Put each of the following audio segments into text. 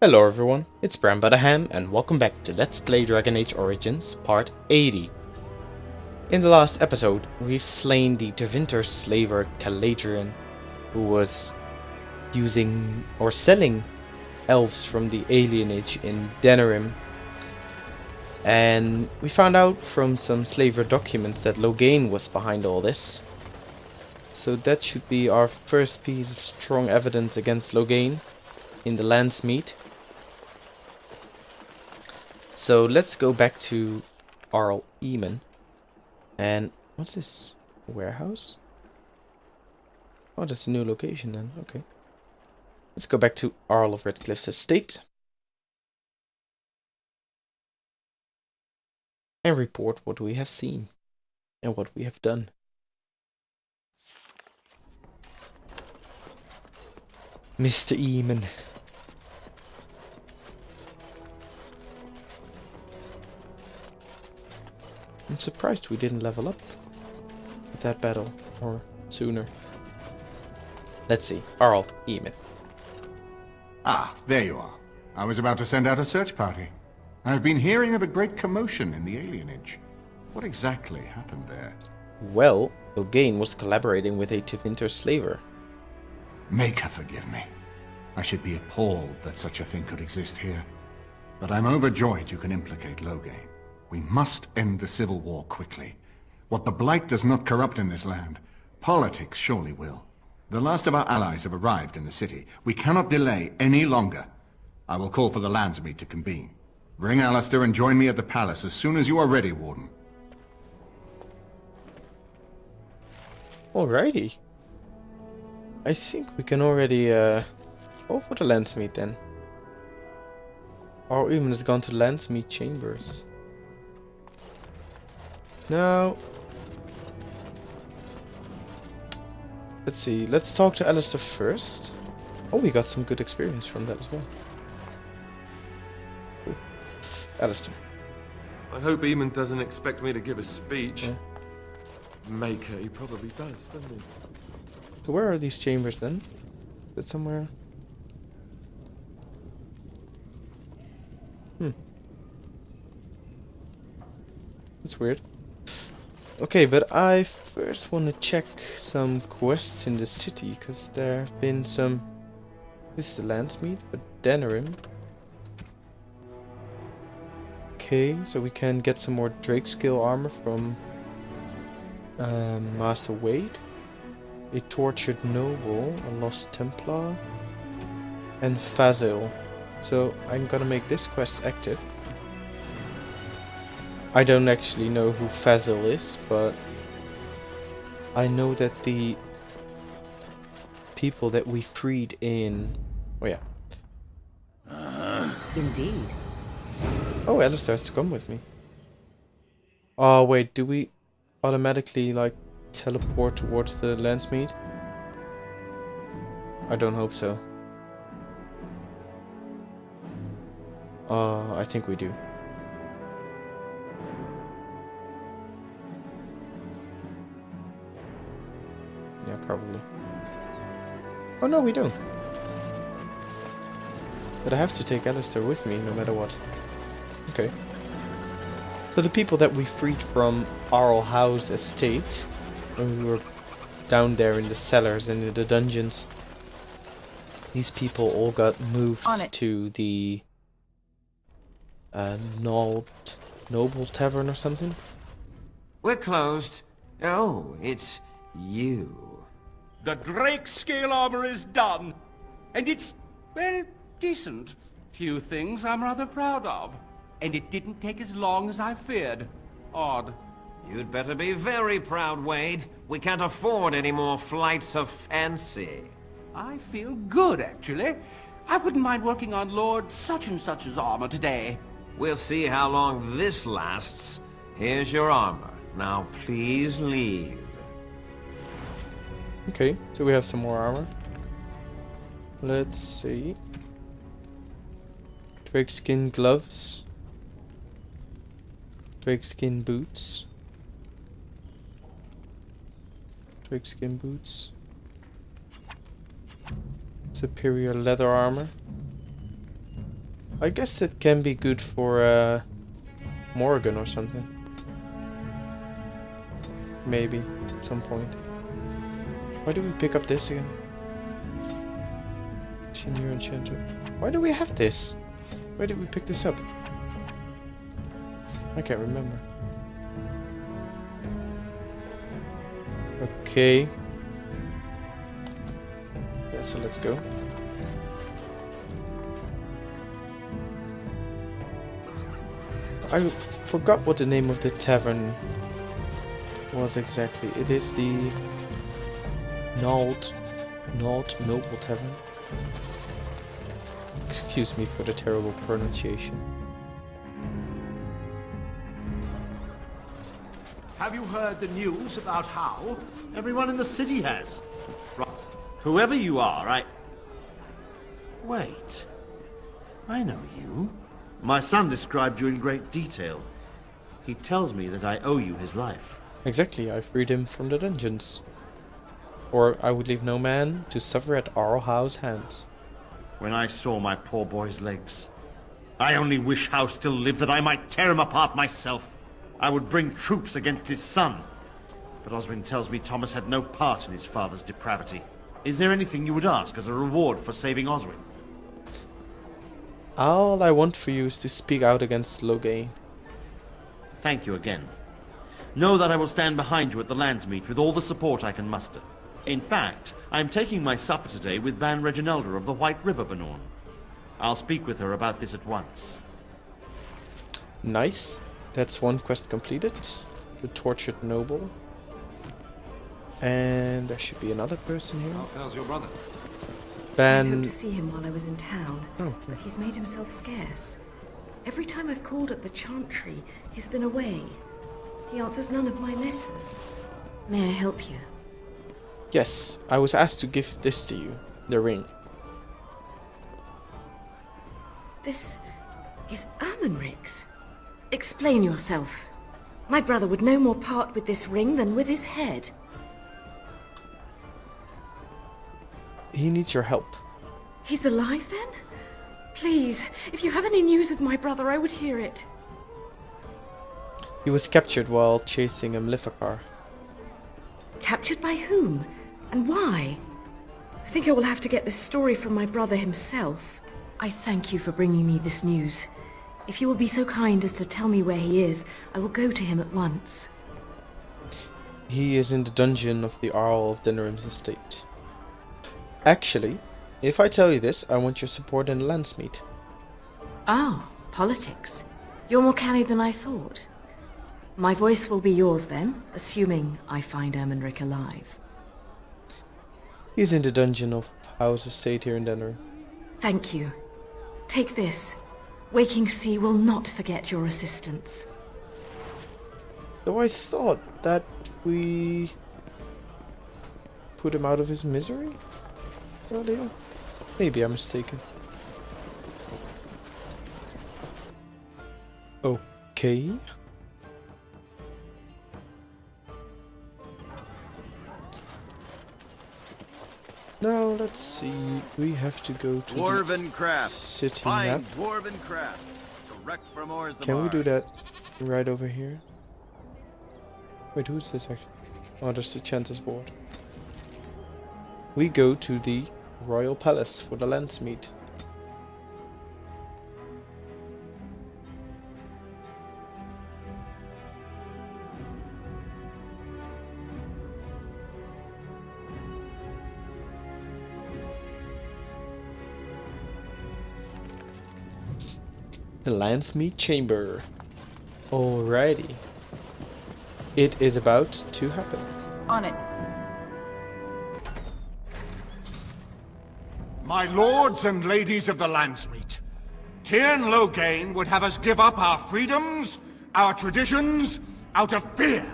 Hello everyone, it's BramButterham and welcome back to Let's Play Dragon Age Origins Part 80. In the last episode, we've slain the Tevinter slaver Caladrian, who was using or selling elves from the alienage in Denerim. And we found out from some slaver documents that Loghain was behind all this. So that should be our first piece of strong evidence against Loghain in the Landsmeet. So let's go back to Arl Eamon. And what's this? A warehouse? Oh, that's a new location then. Okay. Let's go back to Arl of Redcliffe's estate. And report what we have seen. And what we have done. Mr. Eamon. I'm surprised we didn't level up with that battle, or sooner. Let's see. Arl Eamon. Ah, there you are. I was about to send out a search party. I've been hearing of a great commotion in the alienage. What exactly happened there? Well, Loghain was collaborating with a Tevinter slaver. Make her forgive me. I should be appalled that such a thing could exist here. But I'm overjoyed you can implicate Loghain. We must end the civil war quickly. What the Blight does not corrupt in this land, politics surely will. The last of our allies have arrived in the city. We cannot delay any longer. I will call for the Landsmeet to convene. Bring Alistair and join me at the palace as soon as you are ready, Warden. Alrighty. I think we can already go for the Landsmeet then. Arl Eamon has gone to Landsmeet chambers. Now, let's see. Let's talk to Alistair first. Oh, we got some good experience from that as well. Cool. Alistair. I hope Eamon doesn't expect me to give a speech. Yeah. Maker, he probably does, doesn't he? So where are these chambers then? Is it somewhere? That's weird. Okay, but I first want to check some quests in the city, because there have been some... This is the Landsmeet, but Denerim. Okay, so we can get some more Drake skill armor from Master Wade. A tortured noble, a lost Templar, and Fazil. So I'm gonna make this quest active. I don't actually know who Fazil is, but I know that the people that we freed in... Oh yeah. Indeed. Oh, Alistair has to come with me. Oh wait, do we automatically like teleport towards the Landsmeet? I don't hope so. I think we do. Yeah, probably. Oh no, we don't. But I have to take Alistair with me, no matter what. Okay. So the people that we freed from Arl House estate, when we were down there in the cellars and in the dungeons, these people all got moved to the Noble Tavern or something. We're closed. Oh, it's you. The Drake scale armor is done, and it's, well, decent. Few things I'm rather proud of, and it didn't take as long as I feared. Odd. You'd better be very proud, Wade. We can't afford any more flights of fancy. I feel good, actually. I wouldn't mind working on Lord such-and-such's armor today. We'll see how long this lasts. Here's your armor. Now please leave. Okay, so we have some more armor. Let's see. Drake skin gloves. Drake skin boots. Drake skin boots. Superior leather armor. I guess it can be good for Morgan or something. Maybe, at some point. Why do we pick up this again? Senior Enchanter. Why do we have this? Why did we pick this up? I can't remember. Okay. Yeah, so let's go. I forgot what the name of the tavern was exactly. It is the Nald Noble Tavern. Excuse me for the terrible pronunciation. Have you heard the news about how? Everyone in the city has. Right. Whoever you are, Wait. I know you. My son described you in great detail. He tells me that I owe you his life. Exactly, I freed him from the dungeons. Or I would leave no man to suffer at Arlhau's hands. When I saw my poor boy's legs, I only wish Howe still lived that I might tear him apart myself. I would bring troops against his son. But Oswin tells me Thomas had no part in his father's depravity. Is there anything you would ask as a reward for saving Oswin? All I want for you is to speak out against Loghain. Thank you again. Know that I will stand behind you at the Landsmeet with all the support I can muster. In fact, I am taking my supper today with Ban Reginalda of the White River Banorn. I'll speak with her about this at once. Nice. That's one quest completed. The Tortured Noble. And there should be another person here. How's your brother? I hoped Ban... to see him while I was in town, Oh, but he's made himself scarce. Every time I've called at the Chantry, he's been away. He answers none of my letters. May I help you? yes, I was asked to give this to you. The ring. This is Ermenric's. Explain yourself. My brother would no more part with this ring than with his head. He needs your help. He's alive then? Please, if you have any news of my brother, I would hear it. He was captured while chasing a Maleficar. Captured by whom? And why? I think I will have to get this story from my brother himself. I thank you for bringing me this news. If you will be so kind as to tell me where he is, I will go to him at once. He is in the dungeon of the Earl of Denram's estate. Actually, if I tell you this, I want your support in Landsmeet. Ah, politics. You're more canny than I thought. My voice will be yours then, assuming I find Ermenric alive. He's in the dungeon of Howe's estate here in Denram. Thank you. Take this. Waking Sea will not forget your assistance. Though I thought that we put him out of his misery earlier. Maybe I'm mistaken. Okay. Now let's see. We have to go to Dwarven the craft. city Fine map. dwarven craft. Direct from Ors the Can we do Mark. that right over here? Wait, who's this actually? Oh, there's the Chanter's board. We go to the Royal Palace for the Landsmeet. The Landsmeet chamber. Alrighty. It is about to happen. On it. My lords and ladies of the Landsmeet, Tir Loghain would have us give up our freedoms, our traditions, out of fear.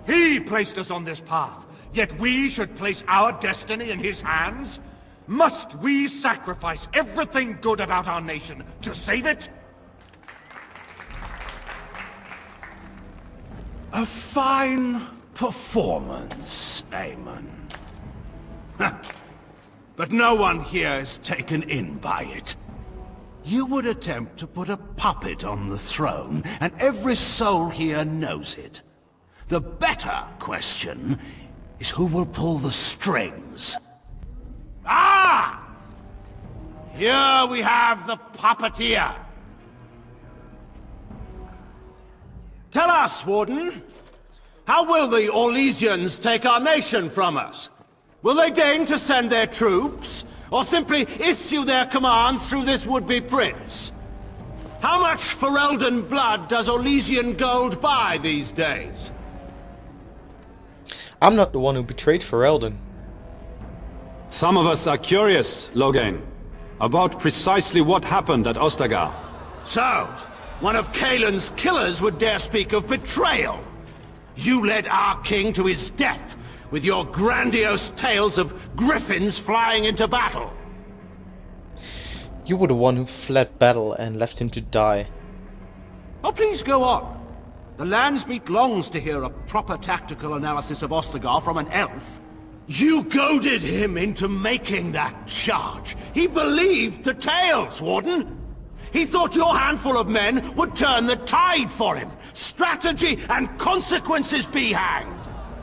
He placed us on this path, yet we should place our destiny in his hands? Must we sacrifice everything good about our nation to save it? A fine performance, Aemon. But no one here is taken in by it. You would attempt to put a puppet on the throne, and every soul here knows it. The better question is who will pull the strings. Ah! Here we have the puppeteer. Tell us, Warden, how will the Orlesians take our nation from us? Will they deign to send their troops, or simply issue their commands through this would-be prince? How much Ferelden blood does Orlesian gold buy these days? I'm not the one who betrayed Ferelden. Some of us are curious, Loghain, about precisely what happened at Ostagar. So, one of Kaelin's killers would dare speak of betrayal. You led our king to his death with your grandiose tales of griffins flying into battle. You were the one who fled battle and left him to die. Oh, please go on. The Landsmeet longs to hear a proper tactical analysis of Ostagar from an elf. You goaded him into making that charge. He believed the tales, Warden. He thought your handful of men would turn the tide for him. Strategy and consequences be hanged.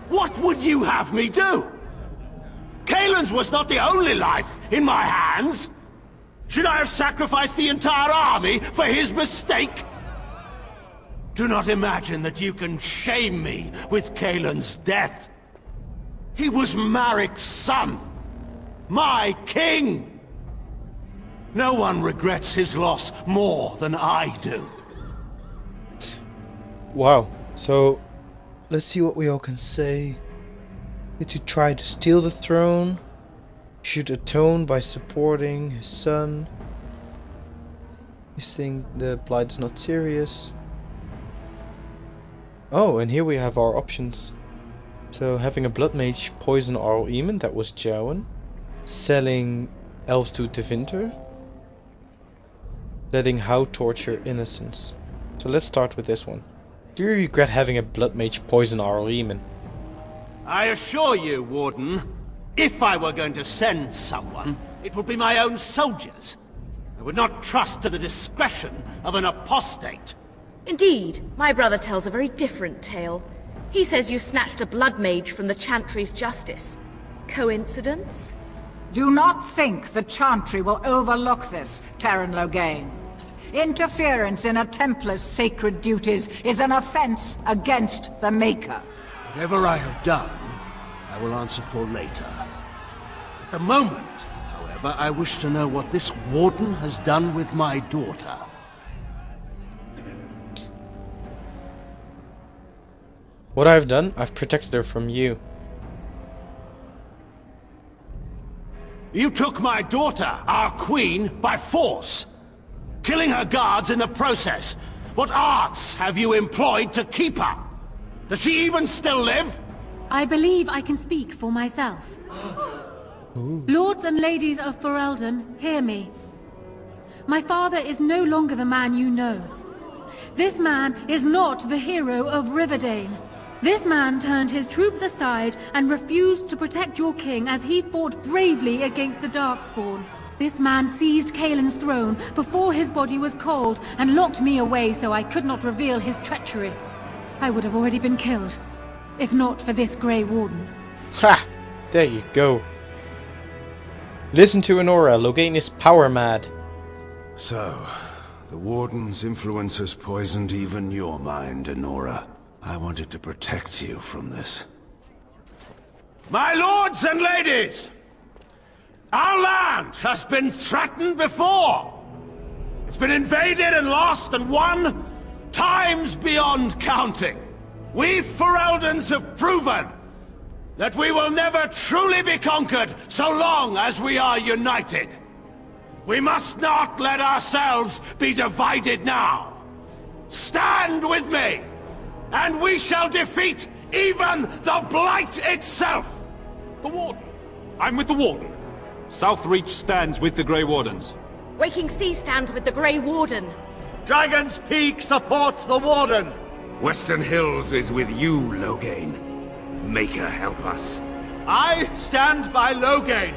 What would you have me do? Kaelin's was not the only life in my hands. Should I have sacrificed the entire army for his mistake? Do not imagine that you can shame me with Kaelin's death. He was Marik's son. My king. No one regrets his loss more than I do. Wow, so let's see what we all can say. Did you try to steal the throne? Should atone by supporting his son. You think the Blight is not serious? Oh, and here we have our options. So having a blood mage poison Arl Eamon, that was Jowan. Selling elves to Tevinter. Letting How torture innocents. So let's start with this one. Do you regret having a blood mage poison Arl Eamon? I assure you, Warden, if I were going to send someone, it would be my own soldiers. I would not trust to the discretion of an apostate. Indeed, my brother tells a very different tale. He says you snatched a blood mage from the Chantry's justice. Coincidence? Do not think the Chantry will overlook this, Terran Loghain. Interference in a Templar's sacred duties is an offense against the Maker. Whatever I have done, I will answer for later. At the moment, however, I wish to know what this Warden has done with my daughter. What I've done, I've protected her from you. You took my daughter, our queen, by force, killing her guards in the process. What arts have you employed to keep her? Does she even still live? I believe I can speak for myself. Lords and ladies of Ferelden, hear me. My father is no longer the man you know. This man is not the hero of Riverdane. This man turned his troops aside and refused to protect your king as he fought bravely against the Darkspawn. This man seized Kaelin's throne before his body was cold and locked me away so I could not reveal his treachery. I would have already been killed, if not for this Grey Warden. Ha! There you go. Listen to Enora, Loghain is power mad. So, the Warden's influence has poisoned even your mind, Enora. I wanted to protect you from this. My lords and ladies! Our land has been threatened before! It's been invaded and lost and won times beyond counting. We Fereldens have proven that we will never truly be conquered so long as we are united. We must not let ourselves be divided now. Stand with me! And we shall defeat even the Blight itself! The Warden. I'm with the Warden. Southreach stands with the Grey Wardens. Waking Sea stands with the Grey Warden. Dragon's Peak supports the Warden! Western Hills is with you, Loghain. Maker help us. I stand by Loghain.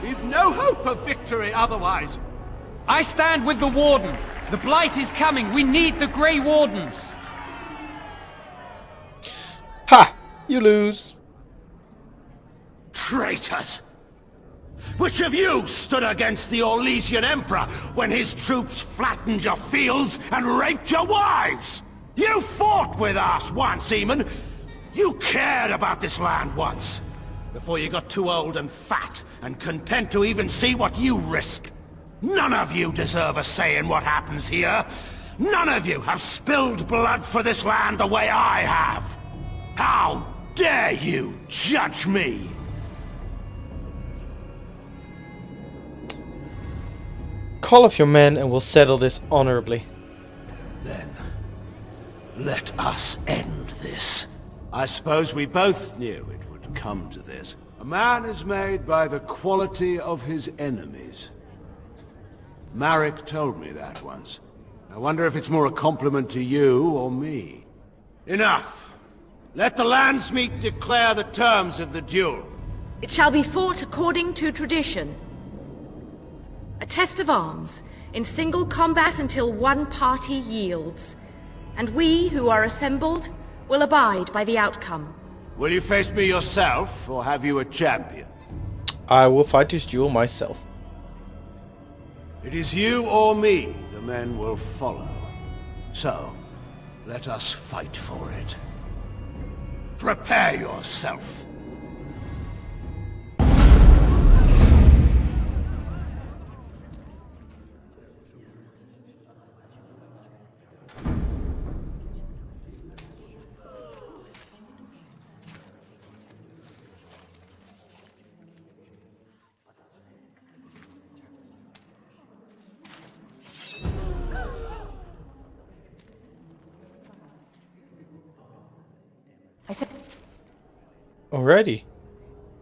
We've no hope of victory otherwise. I stand with the Warden. The Blight is coming. We need the Grey Wardens. Ha! You lose. Traitors! Which of you stood against the Orlesian Emperor when his troops flattened your fields and raped your wives? You fought with us once, Eamon. You cared about this land once. Before you got too old and fat and content to even see what you risk. None of you deserve a say in what happens here. None of you have spilled blood for this land the way I have. How dare you judge me? Call off your men and we'll settle this honorably. Then, let us end this. I suppose we both knew it would come to this. A man is made by the quality of his enemies. Marek told me that once. I wonder if it's more a compliment to you or me. Enough! Let the Landsmeet declare the terms of the duel. It shall be fought according to tradition. A test of arms, in single combat until one party yields. And we, who are assembled, will abide by the outcome. Will you face me yourself, or have you a champion? I will fight this duel myself. It is you or me the men will follow. So, let us fight for it. Prepare yourself. Already?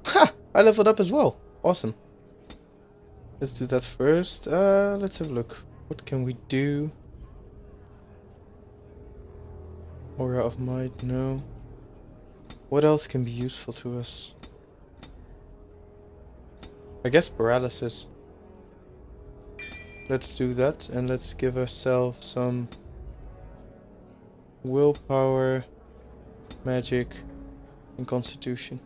Ha! I leveled up as well. Awesome. Let's do that first. Let's have a look. What can we do? Aura of Might, no. What else can be useful to us? I guess paralysis. Let's do that and let's give ourselves some willpower, magic, and constitution.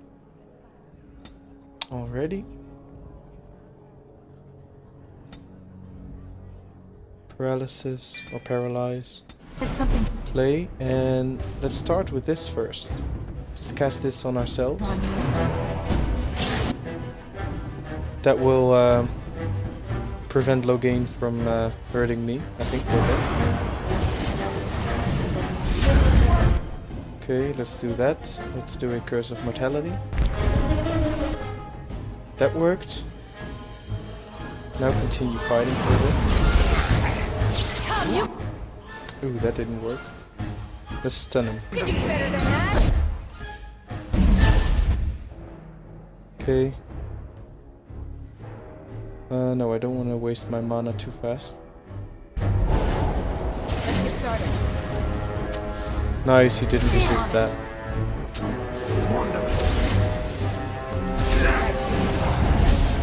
Already? Paralysis or paralyze. Play, and let's start with this first. Just cast this on ourselves. That will prevent Loghain from hurting me. I think we're dead. Okay, let's do that. Let's do a Curse of Mortality. That worked. Now continue fighting further. Ooh, that didn't work. Let's stun him. Okay. No, I don't want to waste my mana too fast. Let's get started. Nice, he didn't resist that.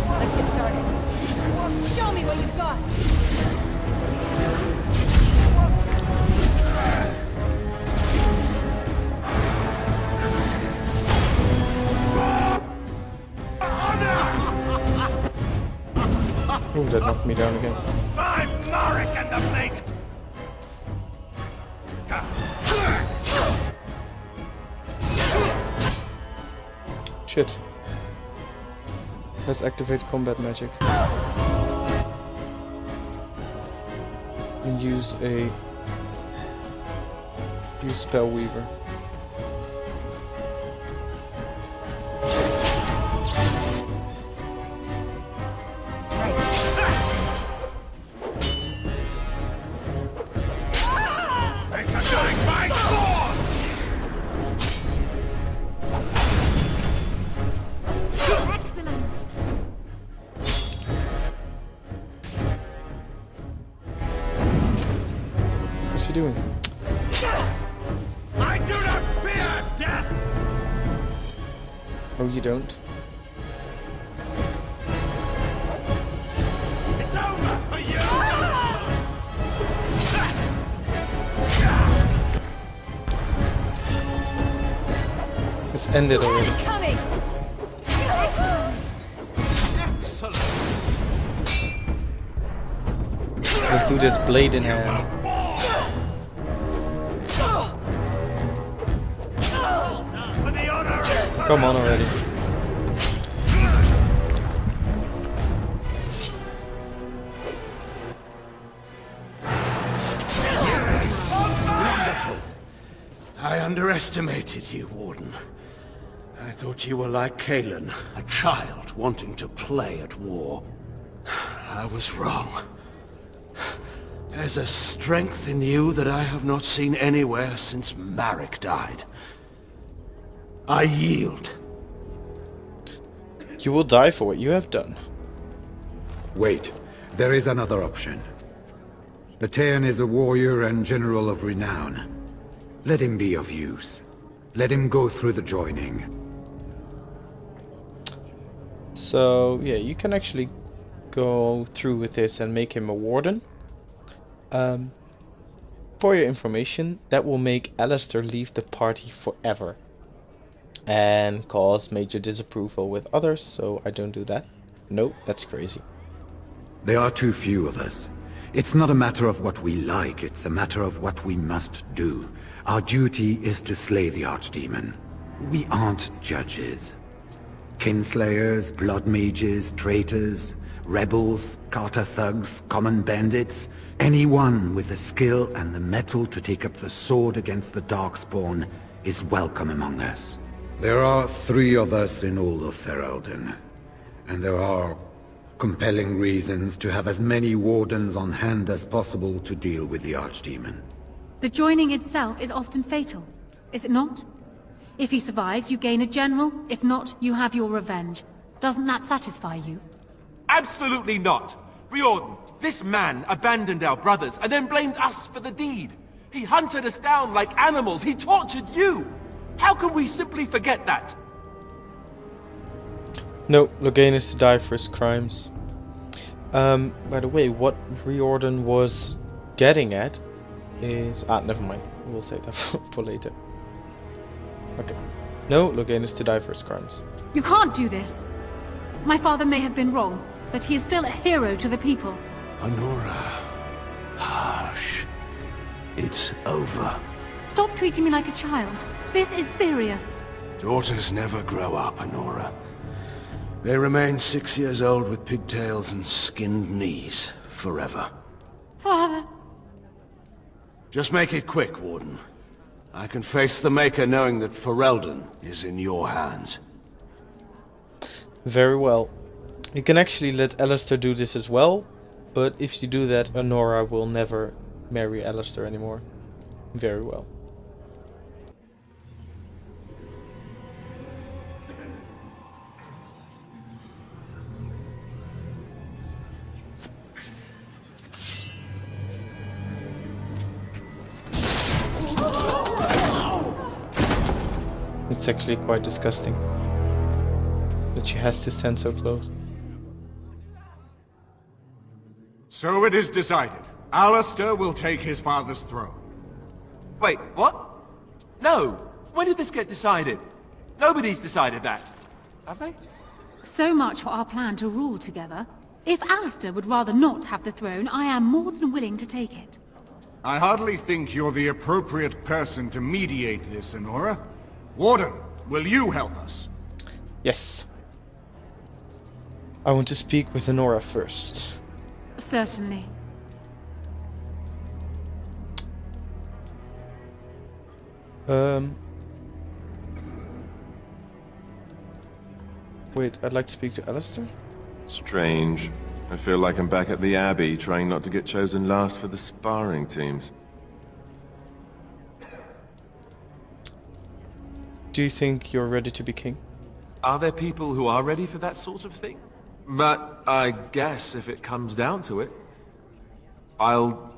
Let's get started. Show me what you've got. Oh, that knocked me down again. I'm Marek and the Make! Shit. Let's activate combat magic. And use Spell Weaver. What's he doing? I do not fear death! Oh, you don't? It's over for you! end it already. Coming! Let's do this blade in hand. Come on already. I underestimated you, Warden. I thought you were like Kalen, a child wanting to play at war. I was wrong. There's a strength in you that I have not seen anywhere since Marek died. I yield. You will die for what you have done. Wait, there is another option. The Terran is a warrior and general of renown. Let him be of use. Let him go through the joining. So, yeah, you can actually go through with this and make him a warden. For your information, that will make Alistair leave the party forever. And cause major disapproval with others, so I don't do that. No, that's crazy. There are too few of us. It's not a matter of what we like, it's a matter of what we must do. Our duty is to slay the Archdemon. We aren't judges. Kinslayers, blood mages, traitors, rebels, Carter thugs, common bandits. Anyone with the skill and the mettle to take up the sword against the Darkspawn is welcome among us. There are 3 of us in all of Ferelden, and there are compelling reasons to have as many wardens on hand as possible to deal with the Archdemon. The joining itself is often fatal, is it not? If he survives, you gain a general. If not, you have your revenge. Doesn't that satisfy you? Absolutely not! Riordan, this man abandoned our brothers and then blamed us for the deed. He hunted us down like animals. He tortured you! How can we simply forget that? No, Loghain is to die for his crimes. By the way, what Riordan was getting at is... never mind. We'll save that for later. Okay. No, Loghain is to die for his crimes. You can't do this. My father may have been wrong, but he is still a hero to the people. Honora. Hush. It's over. Stop treating me like a child. This is serious. Daughters never grow up, Honora. They remain 6 years old with pigtails and skinned knees forever. Father. Just make it quick, Warden. I can face the Maker knowing that Ferelden is in your hands. Very well. You can actually let Alistair do this as well, but if you do that, Honora will never marry Alistair anymore. Very well. It's actually quite disgusting that she has to stand so close. So it is decided. Alistair will take his father's throne. Wait, what? No! When did this get decided? Nobody's decided that. Have they? So much for our plan to rule together. If Alistair would rather not have the throne, I am more than willing to take it. I hardly think you're the appropriate person to mediate this, Honora. Warden, will you help us? Yes. I want to speak with Honora first. Certainly. Wait, I'd like to speak to Alistair? Strange. I feel like I'm back at the Abbey, trying not to get chosen last for the sparring teams. Do you think you're ready to be king? Are there people who are ready for that sort of thing? But I guess if it comes down to it, I'll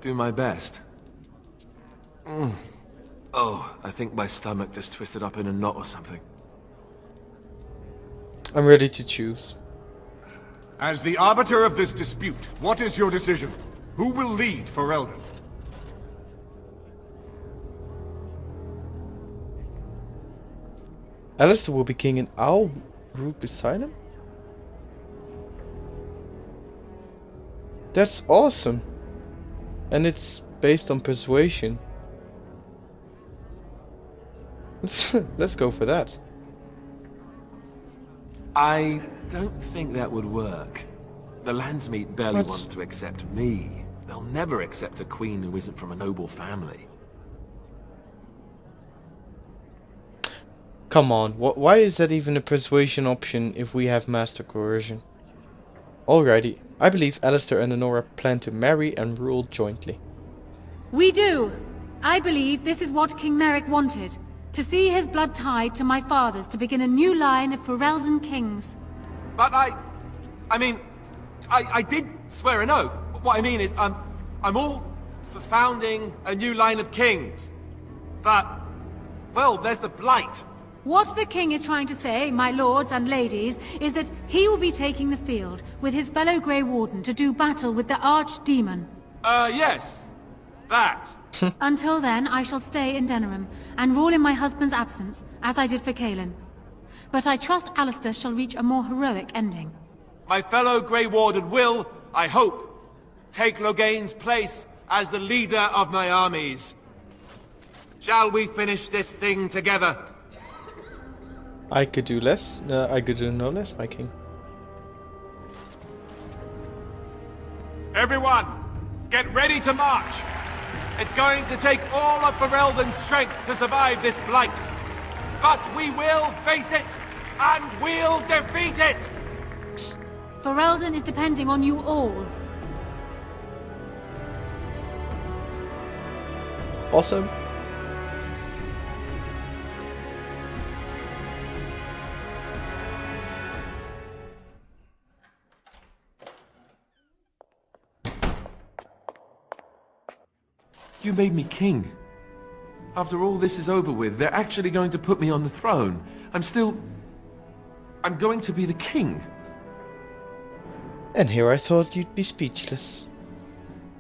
do my best. Oh, I think my stomach just twisted up in a knot or something. I'm ready to choose. As the arbiter of this dispute, what is your decision? Who will lead Ferelden? Alistair will be king and I'll rule beside him? That's awesome. And it's based on persuasion. Let's go for that. I don't think that would work. The Landsmeet barely What? wants to accept me. They'll never accept a queen who isn't from a noble family. Come on, why is that even a persuasion option if we have master coercion? Alrighty, I believe Alistair and Nora plan to marry and rule jointly. We do! I believe this is what King Merrick wanted. To see his blood tied to my father's to begin a new line of Ferelden kings. But I did swear an oath. What I mean is, I'm all for founding a new line of kings. But, well, there's the Blight. What the king is trying to say, my lords and ladies, is that he will be taking the field with his fellow Grey Warden to do battle with the Archdemon. Yes. That. Until then, I shall stay in Denerim and rule in my husband's absence, as I did for Kaelin. But I trust Alistair shall reach a more heroic ending. My fellow Grey Warden will, I hope, take Loghain's place as the leader of my armies. Shall we finish this thing together? I could do less. I could do no less, my king. Everyone, get ready to march! It's going to take all of Ferelden's strength to survive this Blight. But we will face it, and we'll defeat it! Ferelden is depending on you all. Awesome. You made me king. After all this is over with, they're actually going to put me on the throne. I'm going to be the king. And here I thought you'd be speechless.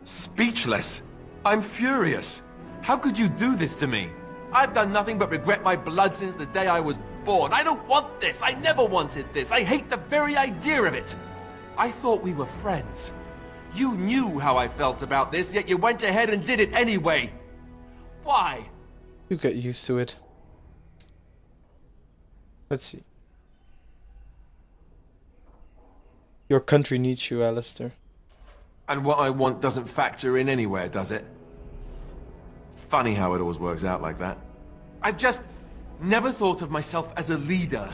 Speechless? I'm furious. How could you do this to me? I've done nothing but regret my blood since the day I was born. I don't want this. I never wanted this. I hate the very idea of it. I thought we were friends. You knew how I felt about this, yet you went ahead and did it anyway. Why? You get used to it. Let's see. Your country needs you, Alistair. And what I want doesn't factor in anywhere, does it? Funny how it always works out like that. I've just never thought of myself as a leader.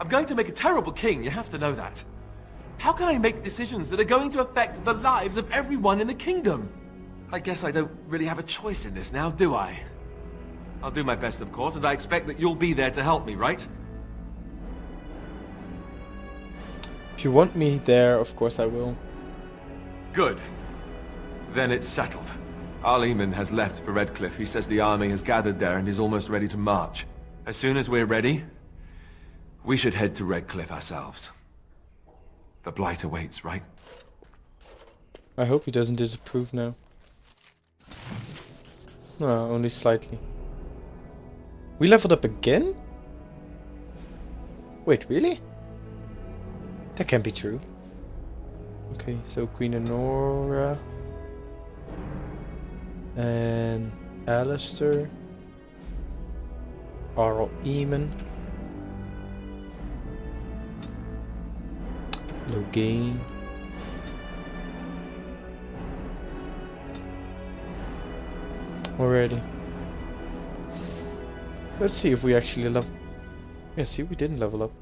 I'm going to make a terrible king, you have to know that. How can I make decisions that are going to affect the lives of everyone in the kingdom? I guess I don't really have a choice in this now, do I? I'll do my best, of course, and I expect that you'll be there to help me, right? If you want me there, of course I will. Good. Then it's settled. Arleman has left for Redcliffe. He says the army has gathered there and is almost ready to march. As soon as we're ready, we should head to Redcliffe ourselves. The Blight awaits, right? I hope he doesn't disapprove now. No, only slightly. We leveled up again? Wait, really? That can't be true. Okay, so Queen Nora and Alistair, Arleman, Loghain. Already. Let's see if we actually level. Yeah, see, we didn't level up.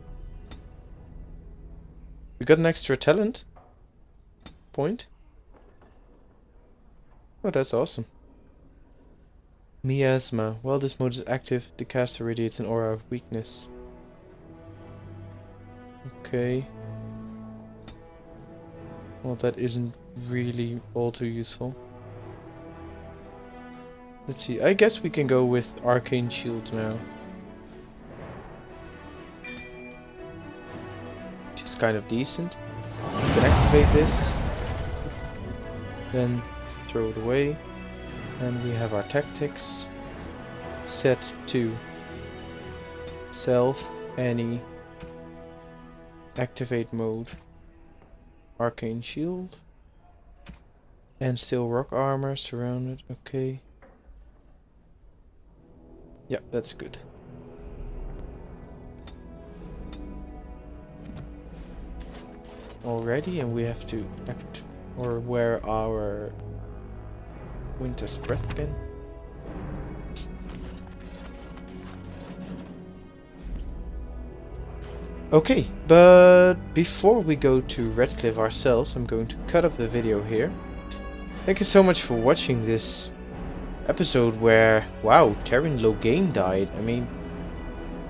We got an extra talent point. Oh, that's awesome. Miasma. While this mode is active, the caster radiates an aura of weakness. Okay. Well, that isn't really all too useful. Let's see, I guess we can go with Arcane Shield now. Which is kind of decent. We can activate this. Then throw it away. And we have our tactics set to Self, any, activate mode, arcane shield, and steel rock armor surrounded. Okay. Yeah, that's good. Already, and we have to act or wear our winter's breath again. Okay, but before we go to Redcliffe ourselves, I'm going to cut off the video here. Thank you so much for watching this episode where, wow, Terin Loghain died. I mean,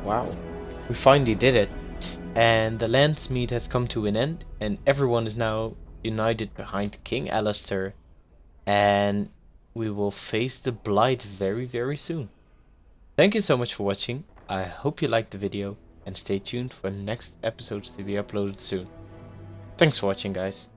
wow, we finally did it. And the Landsmeet has come to an end, and everyone is now united behind King Alistair, and we will face the Blight very, very soon. Thank you so much for watching. I hope you liked the video, and stay tuned for the next episodes to be uploaded soon. Thanks for watching, guys.